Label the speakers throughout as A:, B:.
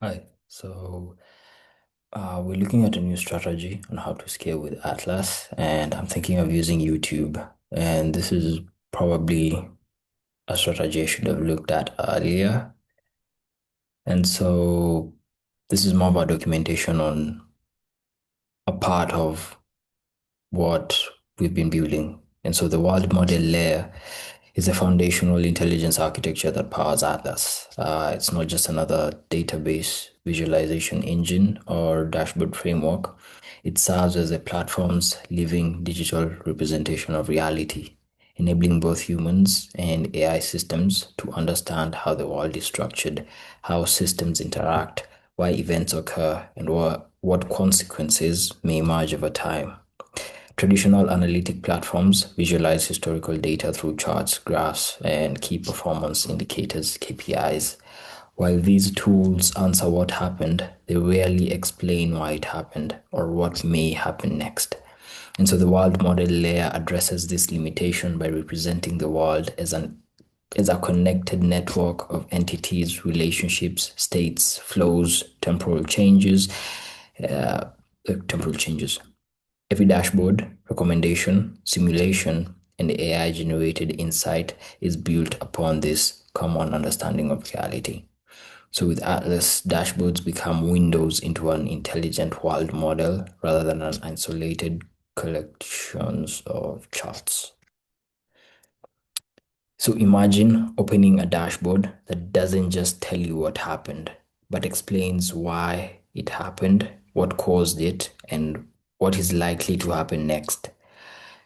A: Hi. We're looking at a new strategy on how to scale with Atlas, and I'm thinking of using YouTube. And this is probably a strategy I should have looked at earlier. And so this is more about documentation on a part of what we've been building. And so the world model layer is a foundational intelligence architecture that powers Atlas. It's not just another database visualization engine or dashboard framework. It serves as a platform's living digital representation of reality, enabling both humans and AI systems to understand how the world is structured, how systems interact, why events occur, and what consequences may emerge over time. Traditional analytic platforms visualize historical data through charts, graphs, and key performance indicators, KPIs. While these tools answer what happened, they rarely explain why it happened or what may happen next. And so the world model layer addresses this limitation by representing the world as a connected network of entities, relationships, states, flows, uh, temporal changes. Every dashboard, recommendation, simulation, and AI-generated insight is built upon this common understanding of reality. So with Atlas, dashboards become windows into an intelligent world model rather than an isolated collections of charts. So imagine opening a dashboard that doesn't just tell you what happened, but explains why it happened, what caused it, and what is likely to happen next.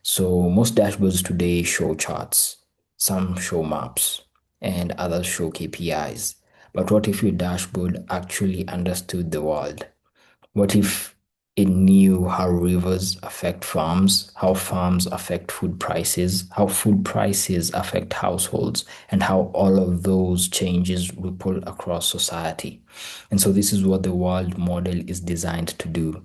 A: So most dashboards today show charts, some show maps, and others show KPIs. But what if your dashboard actually understood the world? What if it knew how rivers affect farms, how farms affect food prices, how food prices affect households, and how all of those changes ripple across society? And so this is what the world model is designed to do.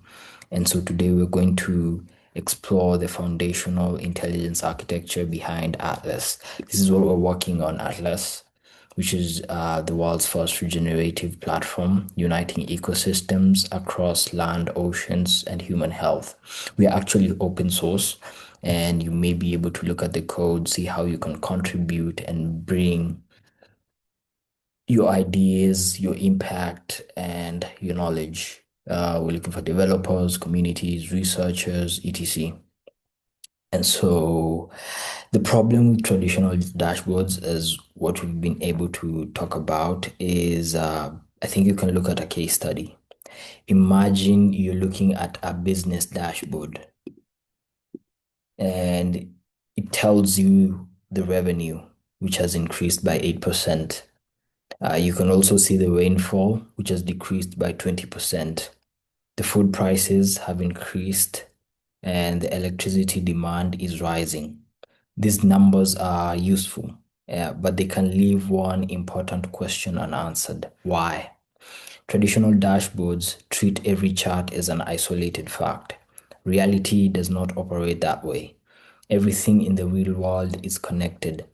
A: And so today we're going to explore the foundational intelligence architecture behind Atlas. This is what we're working on, Atlas, which is the world's first regenerative platform uniting ecosystems across land, oceans, and human health. We are actually open source, and you may be able to look at the code, see how you can contribute and bring your ideas, your impact, and your knowledge. We're looking for developers, communities, researchers, etc. And so the problem with traditional dashboards, is what we've been able to talk about, is I think you can look at a case study. Imagine you're looking at a business dashboard and it tells you the revenue, which has increased by 8%. You can also see the rainfall, which has decreased by 20%. The food prices have increased and the electricity demand is rising. These numbers are useful, but they can leave one important question unanswered. Why? Traditional dashboards treat every chart as an isolated fact. Reality does not operate that way. Everything in the real world is connected.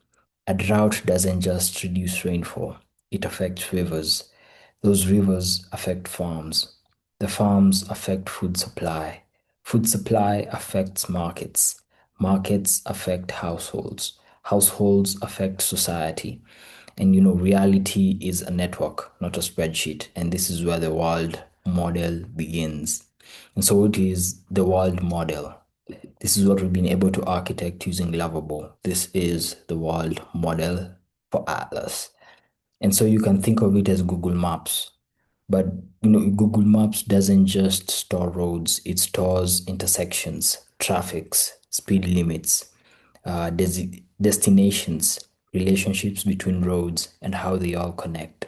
A: A drought doesn't just reduce rainfall, it affects rivers. Those rivers affect farms. The farms affect food supply. Food supply affects markets. Markets affect households. Households affect society. And reality is a network, not a spreadsheet. And this is where the world model begins. And so, what is the world model? This is what we've been able to architect using Lovable. This is the world model for Atlas. And so you can think of it as Google Maps. But Google Maps doesn't just store roads, it stores intersections, traffics, speed limits, destinations, relationships between roads, and how they all connect.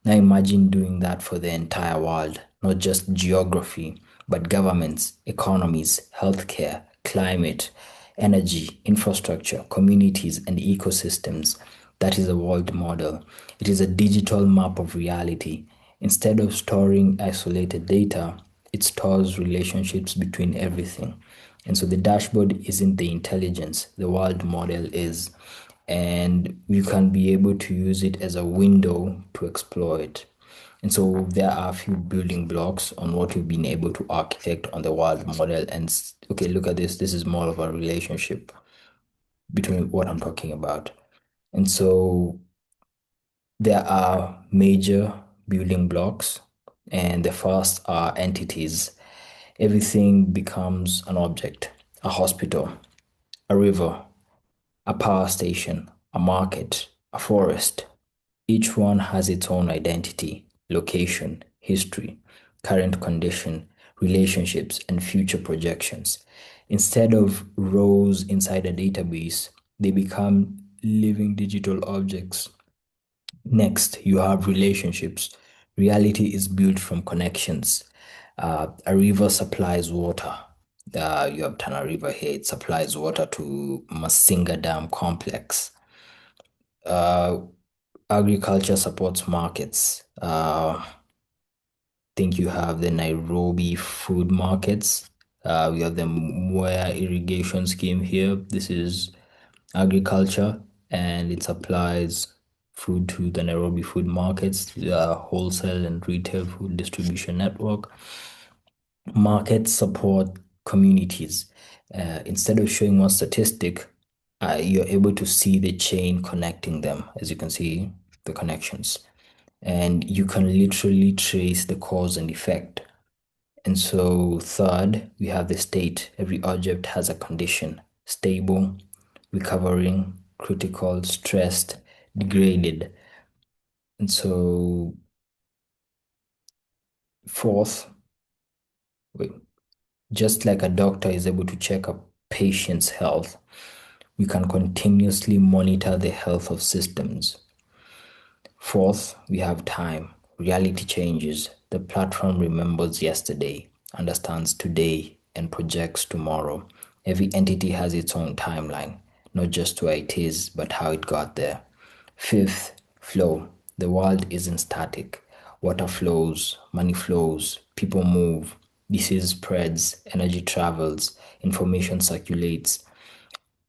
A: Now imagine doing that for the entire world, not just geography, but governments, economies, healthcare, climate, energy, infrastructure, communities, and ecosystems. That is a world model. It is a digital map of reality. Instead of storing isolated data, it stores relationships between everything. And so the dashboard isn't the intelligence, the world model is. And you can be able to use it as a window to explore it. And so there are a few building blocks on what we've been able to architect on the world model. And okay, look at this. This is more of a relationship between what I'm talking about. And so there are major building blocks, and the first are entities. Everything becomes an object, a hospital, a river, a power station, a market, a forest. Each one has its own identity, location, history, current condition, relationships, and future projections. Instead of rows inside a database, they become living digital objects. Next, you have relationships. Reality is built from connections. A river supplies water. You have Tana River here. It supplies water to Masinga Dam complex. Uh, Agriculture supports markets. Think you have the Nairobi food markets. We have the Mwea irrigation scheme here. This is agriculture, and it supplies food to the Nairobi food markets, wholesale and retail food distribution network. Markets support communities. Instead of showing one statistic, you're able to see the chain connecting them, as you can see, the connections. And you can literally trace the cause and effect. And so, third, we have the state. Every object has a condition: stable, recovering, critical, stressed, degraded. And so, fourth, wait, just like a doctor is able to check a patient's health, we can continuously monitor the health of systems. Fourth, we have time. Reality changes. The platform remembers yesterday, understands today, and projects tomorrow. Every entity has its own timeline, not just where it is, but how it got there. Fifth, flow. The world isn't static. Water flows, money flows, people move, disease spreads, energy travels, information circulates.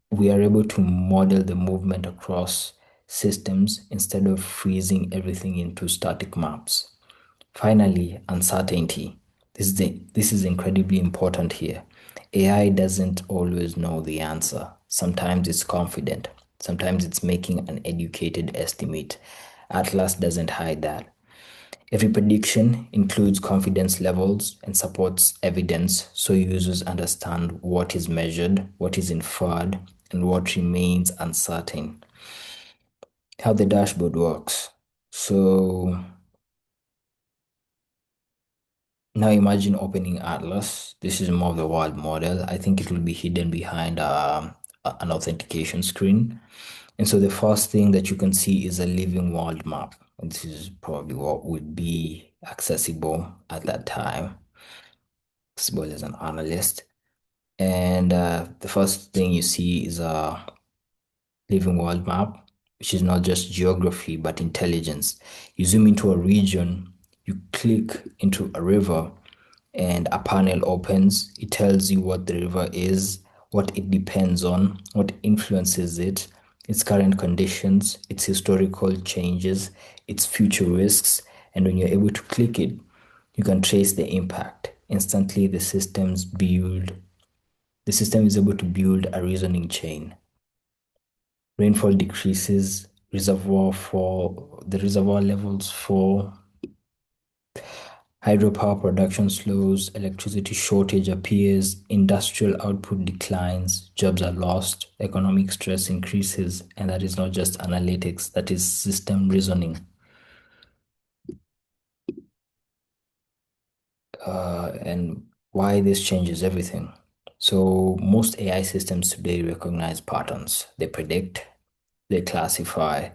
A: We are able to model the movement across systems instead of freezing everything into static maps. Finally, uncertainty. This is incredibly important here. AI doesn't always know the answer. Sometimes it's confident. Sometimes it's making an educated estimate. Atlas doesn't hide that. Every prediction includes confidence levels and supports evidence so users understand what is measured, what is inferred, and what remains uncertain. How the dashboard works. So now imagine opening Atlas. This is more of the world model. I think it will be hidden behind an authentication screen. And so the first thing that you can see is a living world map. And this is probably what would be accessible at that time, accessible as an analyst. And the first thing you see is a living world map, which is not just geography, but intelligence. You zoom into a region, you click into a river, and a panel opens. It tells you what the river is, what it depends on, what influences it, its current conditions, its historical changes, its future risks. And when you're able to click it, you can trace the impact. Instantly, the system is able to build a reasoning chain. Rainfall decreases, the reservoir levels fall, hydropower production slows, electricity shortage appears, industrial output declines, jobs are lost, economic stress increases, and that is not just analytics, that is system reasoning. And why this changes everything. So most AI systems today recognize patterns. They predict, they classify,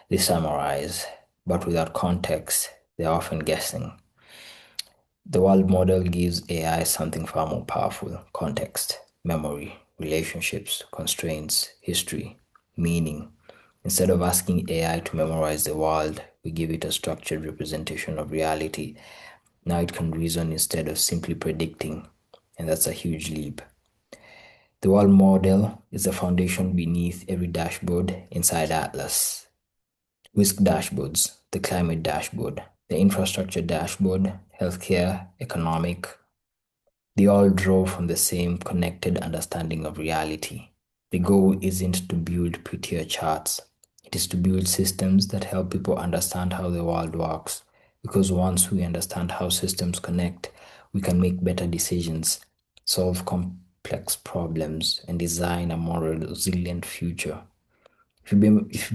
A: they summarize, but without context, they're often guessing. The world model gives AI something far more powerful: context, memory, relationships, constraints, history, meaning. Instead of asking AI to memorize the world, we give it a structured representation of reality. Now it can reason instead of simply predicting, and that's a huge leap. The world model is the foundation beneath every dashboard inside Atlas. Whisk dashboards, the climate dashboard, the infrastructure dashboard, healthcare, economic, they all draw from the same connected understanding of reality. The goal isn't to build prettier charts, it is to build systems that help people understand how the world works. Because once we understand how systems connect, we can make better decisions, solve complex problems, and design a more resilient future. If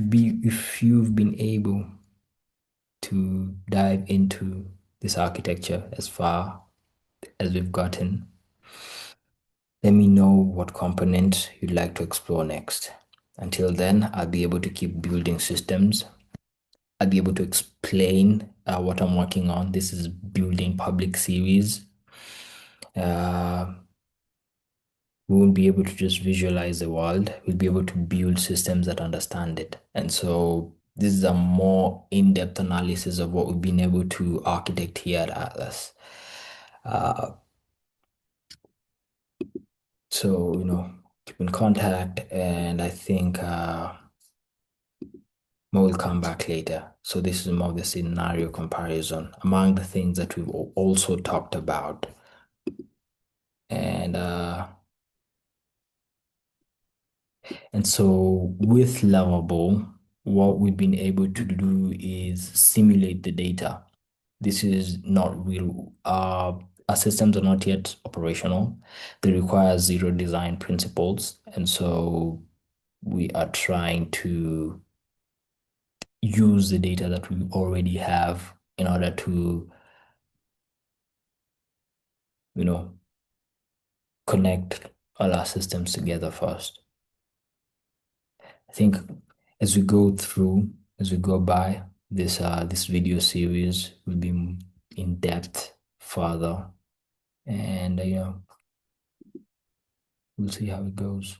A: you've been able to dive into this architecture as far as we've gotten, let me know what component you'd like to explore next. Until then, I'll be able to keep building systems. I'll be able to explain what I'm working on. This is building public series. Uh, we won't be able to just visualize the world. We'll be able to build systems that understand it. And so this is a more in-depth analysis of what we've been able to architect here at Atlas. Uh, so, keep in contact, and I think Mo will come back later. So this is more of the scenario comparison among the things that we've also talked about. And so with Lovable, what we've been able to do is simulate the data. This is not real. Our systems are not yet operational. They require zero design principles. And so we are trying to use the data that we already have in order to, you know, connect all our systems together first. I think as we go through, as we go by, this video series will be in depth further, and we'll see how it goes.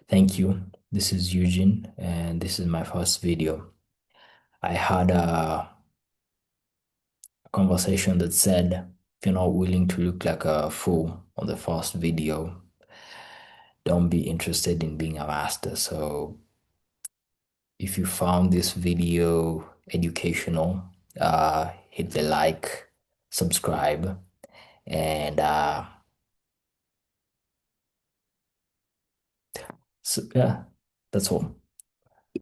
A: Thank you. This is Eugene, and this is my first video. I had a conversation that said, if you're not willing to look like a fool on the first video, don't be interested in being a master. So if you found this video educational, hit the like, subscribe, and so yeah, that's all.